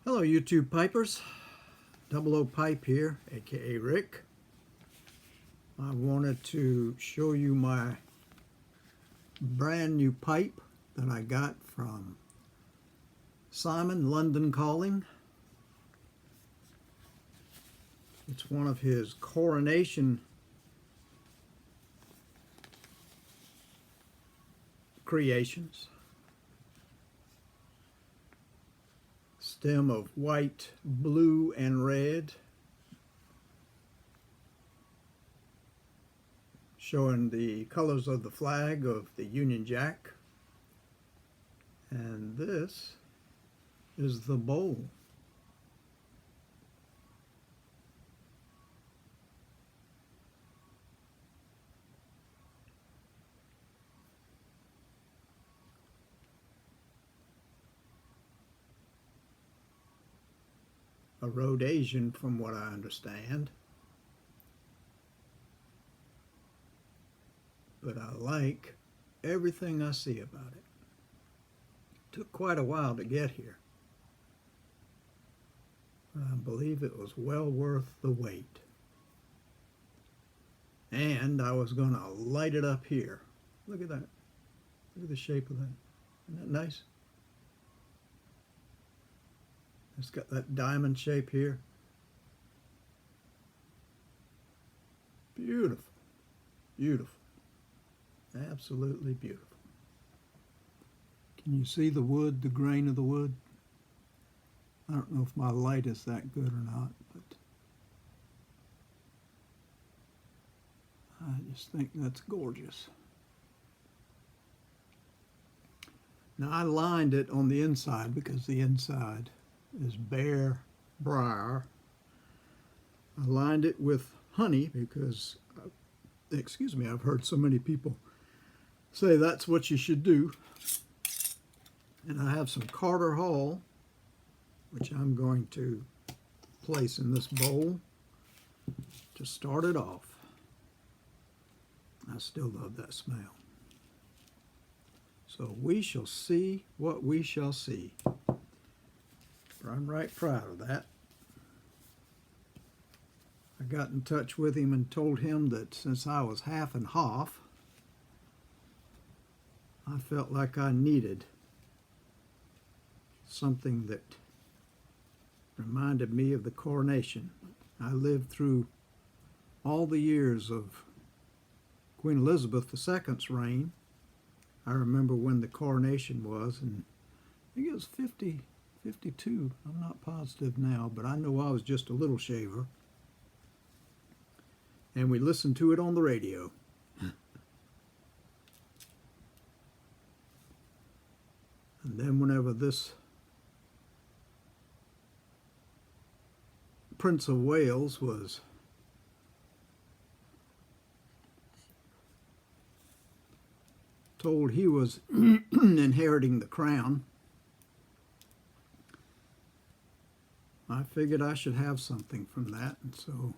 Hello YouTube Pipers, Double O Pipe here, aka Rick. I wanted to show you my brand new pipe that I got from Simon London Calling. It's one of his coronation creations. Stem of white, blue, and red, showing the colors of the flag of the Union Jack. And this is the bowl. A Rhodesian from what I understand. But I like everything I see about it. Took quite a while to get here. I believe it was well worth the wait. And I was going to light it up here. Look at that. Look at the shape of that. Isn't that nice? It's got that diamond shape here. Beautiful. Beautiful. Absolutely beautiful. Can you see the wood, the grain of the wood? I don't know if my light is that good or not, but I just think that's gorgeous. Now I lined it on the inside because the inside is bare briar. I lined it with honey because, excuse me, I've heard so many people say that's what you should do. And I have some Carter Hall, which I'm going to place in this bowl to start it off. I still love that smell. So we shall see what we shall see. I'm right proud of that. I got in touch with him and told him that since I was half and half, I felt like I needed something that reminded me of the coronation. I lived through all the years of Queen Elizabeth II's reign. I remember when the coronation was, and I think it was 52, I'm not positive now, but I know I was just a little shaver. And we listened to it on the radio. And then whenever this Prince of Wales was told he was inheriting the crown, I figured I should have something from that, and so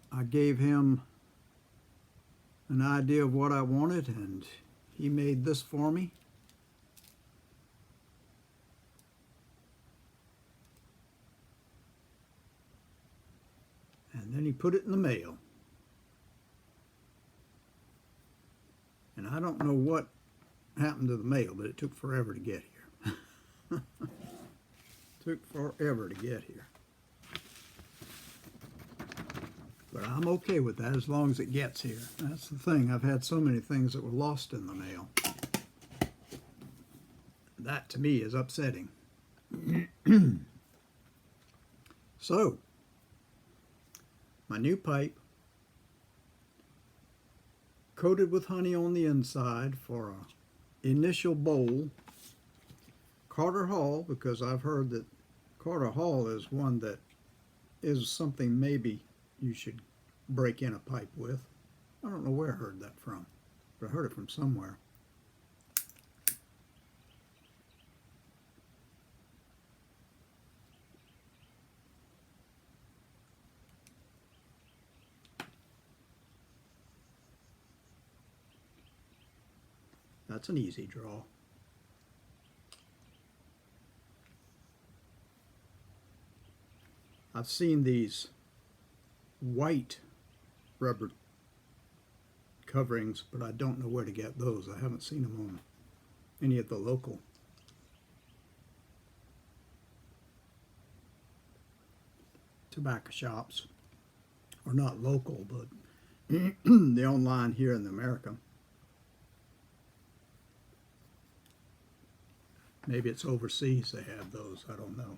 I gave him an idea of what I wanted, and he made this for me. And then he put it in the mail. And I don't know what happened to the mail, but it took forever to get here. Took forever to get here. But I'm okay with that as long as it gets here. That's the thing. I've had so many things that were lost in the mail. That to me is upsetting. So, my new pipe, coated with honey on the inside for an initial bowl. Carter Hall, because I've heard that Carter Hall is one that is something maybe you should break in a pipe with. I don't know where I heard that from, but I heard it from somewhere. That's an easy draw. I've seen these white rubber coverings, but I don't know where to get those. I haven't seen them on any of the local tobacco shops, or not local, but the online here in America. Maybe it's overseas they have those, I don't know.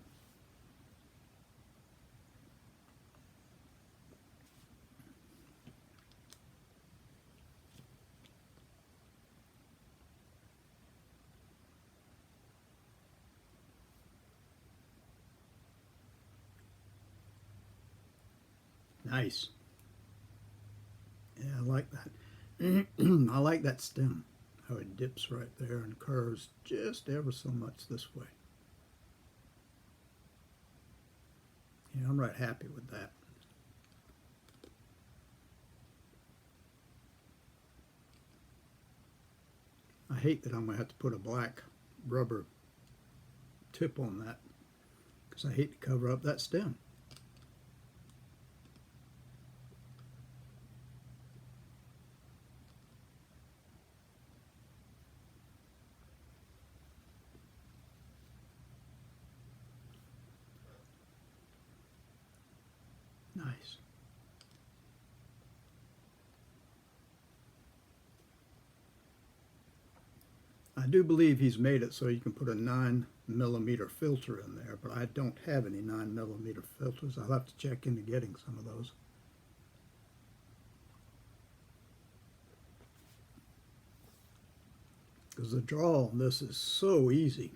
Nice. Yeah, I like that. I like that stem, how it dips right there and curves just ever so much this way. Yeah, I'm right happy with that. I hate that I'm going to have to put a black rubber tip on that because I hate to cover up that stem. Nice. I do believe he's made it so you can put a 9mm filter in there, but I don't have any 9mm filters. I'll have to check into getting some of those. Because the draw on this is so easy.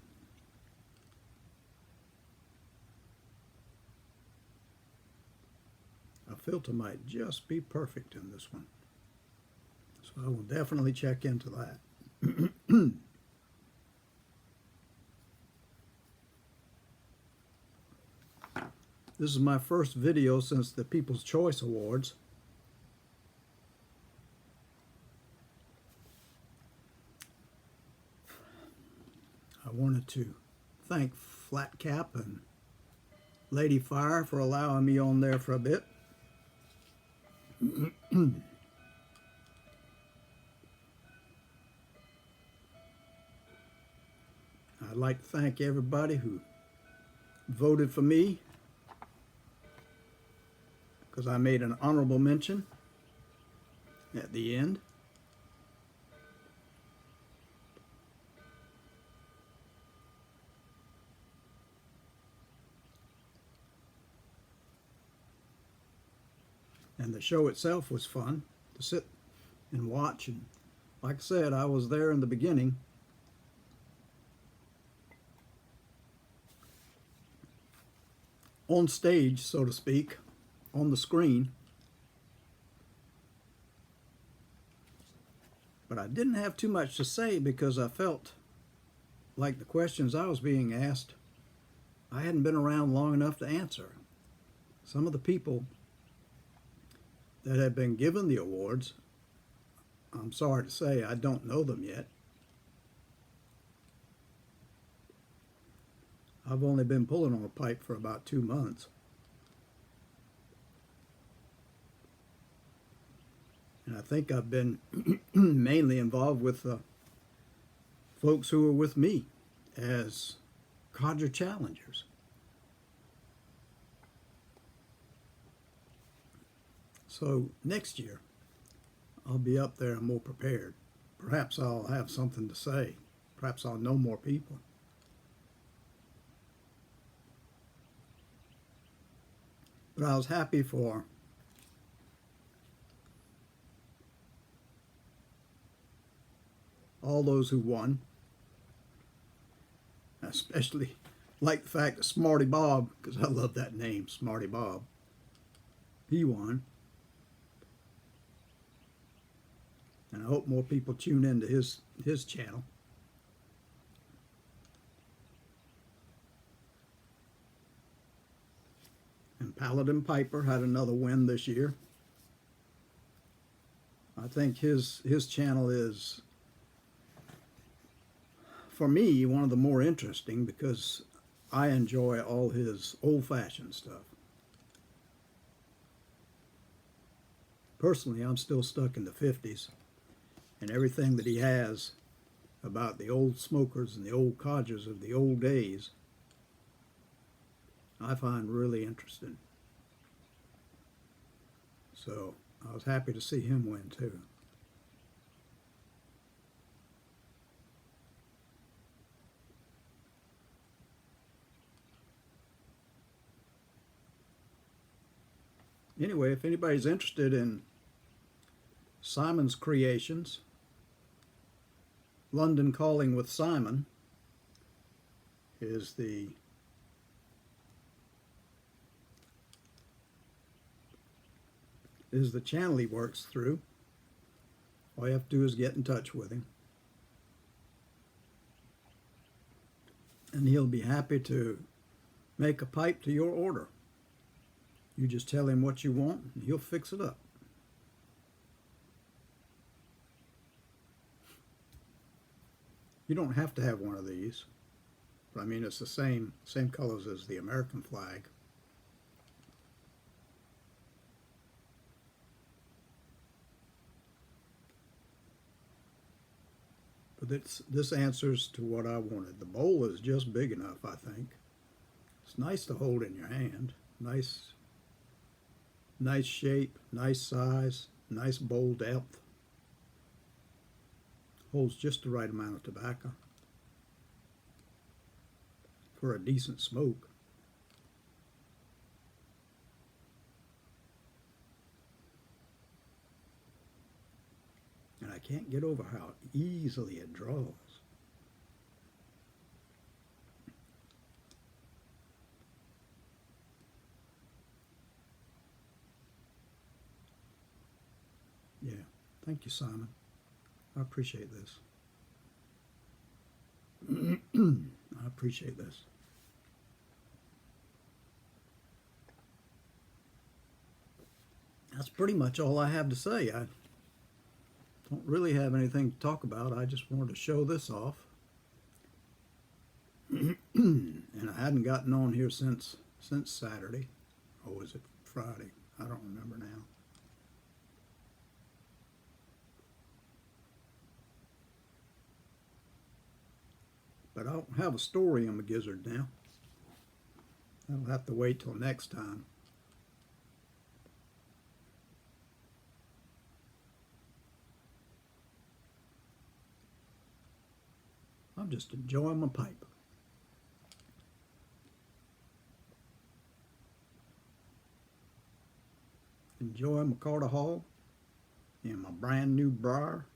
A filter might just be perfect in this one. So I will definitely check into that. This is my first video since the People's Choice Awards. I wanted to thank Flat Cap and Lady Fire for allowing me on there for a bit. I'd like to thank everybody who voted for me, because I made an honorable mention at the end. And the show itself was fun to sit and watch. And like I said, I was there in the beginning. On stage, so to speak, on the screen. But I didn't have too much to say because I felt like the questions I was being asked, I hadn't been around long enough to answer. Some of the people that have been given the awards, I'm sorry to say I don't know them yet. I've only been pulling on a pipe for about 2 months. And I think I've been mainly involved with the folks who are with me as Codger challengers. So next year, I'll be up there and more prepared. Perhaps I'll have something to say. Perhaps I'll know more people. But I was happy for all those who won. I especially like the fact that Smarty Bob, because I love that name, Smarty Bob, he won. And I hope more people tune into his channel. And Paladin Piper had another win this year. I think his channel is, for me, one of the more interesting because I enjoy all his old-fashioned stuff. Personally, I'm still stuck in the 50s, and everything that he has about the old smokers and the old codgers of the old days, I find really interesting. So I was happy to see him win too. Anyway, if anybody's interested in Simon's creations, London Calling with Simon is the channel he works through. All you have to do is get in touch with him, and he'll be happy to make a pipe to your order. You just tell him what you want, and he'll fix it up. You don't have to have one of these, but I mean it's the same colors as the American flag. But this answers to what I wanted. The bowl is just big enough, I think. It's nice to hold in your hand. Nice shape, nice size, nice bowl depth. Holds just the right amount of tobacco for a decent smoke. And I can't get over how easily it draws. Yeah, thank you, Simon. I appreciate this. I appreciate this. That's pretty much all I have to say. I don't really have anything to talk about. I just wanted to show this off. And I hadn't gotten on here since Saturday. Or was it Friday? I don't remember now. But I don't have a story on the gizzard now. I'll have to wait till next time. I'm just enjoying my pipe. Enjoying my Carter Hall and my brand new briar.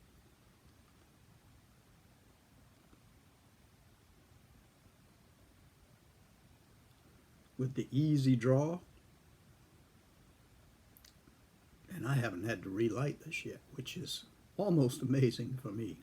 With the easy draw. And I haven't had to relight this yet, which is almost amazing for me.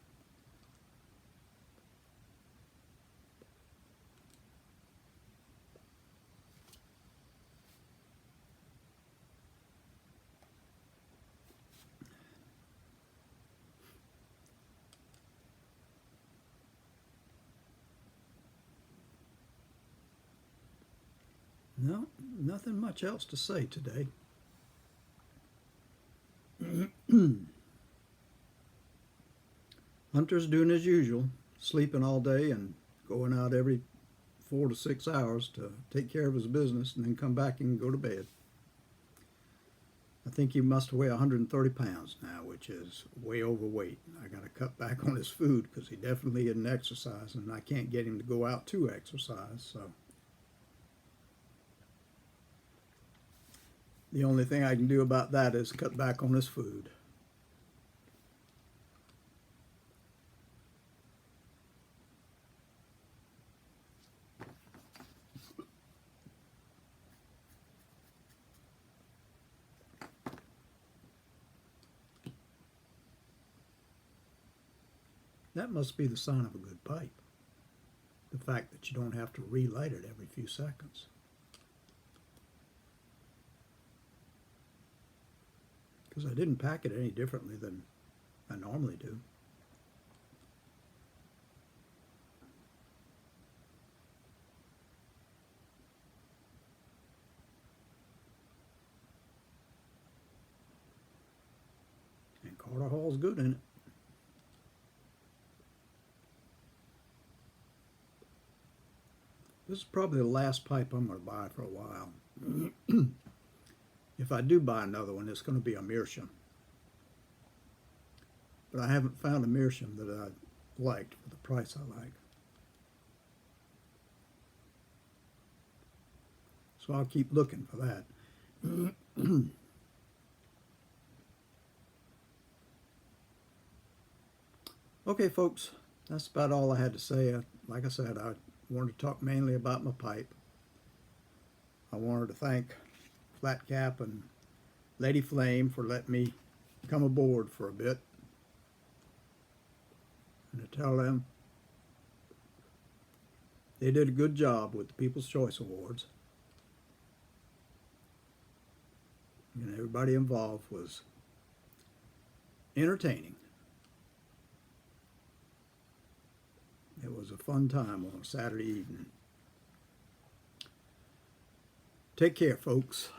No, nothing much else to say today. Hunter's doing as usual, sleeping all day and going out every 4 to 6 hours to take care of his business and then come back and go to bed. I think he must weigh 130 pounds now, which is way overweight. I got to cut back on his food because he definitely isn't exercising, and I can't get him to go out to exercise, so. The only thing I can do about that is cut back on his food. That must be the sign of a good pipe. The fact that you don't have to relight it every few seconds. Because I didn't pack it any differently than I normally do. all's good in it. This is probably the last pipe I'm going to buy for a while. If I do buy another one, it's going to be a meerschaum. But I haven't found a meerschaum that I liked for the price I like. So I'll keep looking for that. Okay, folks, that's about all I had to say. Like I said, I wanted to talk mainly about my pipe. I wanted to thank Flat Cap and Lady Flame for letting me come aboard for a bit. And to tell them they did a good job with the People's Choice Awards. And everybody involved was entertaining. It was a fun time on a Saturday evening. Take care, folks.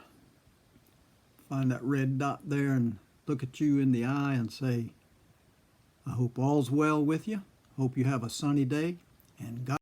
Find that red dot there and look at you in the eye and say, I hope all's well with you. Hope you have a sunny day, and God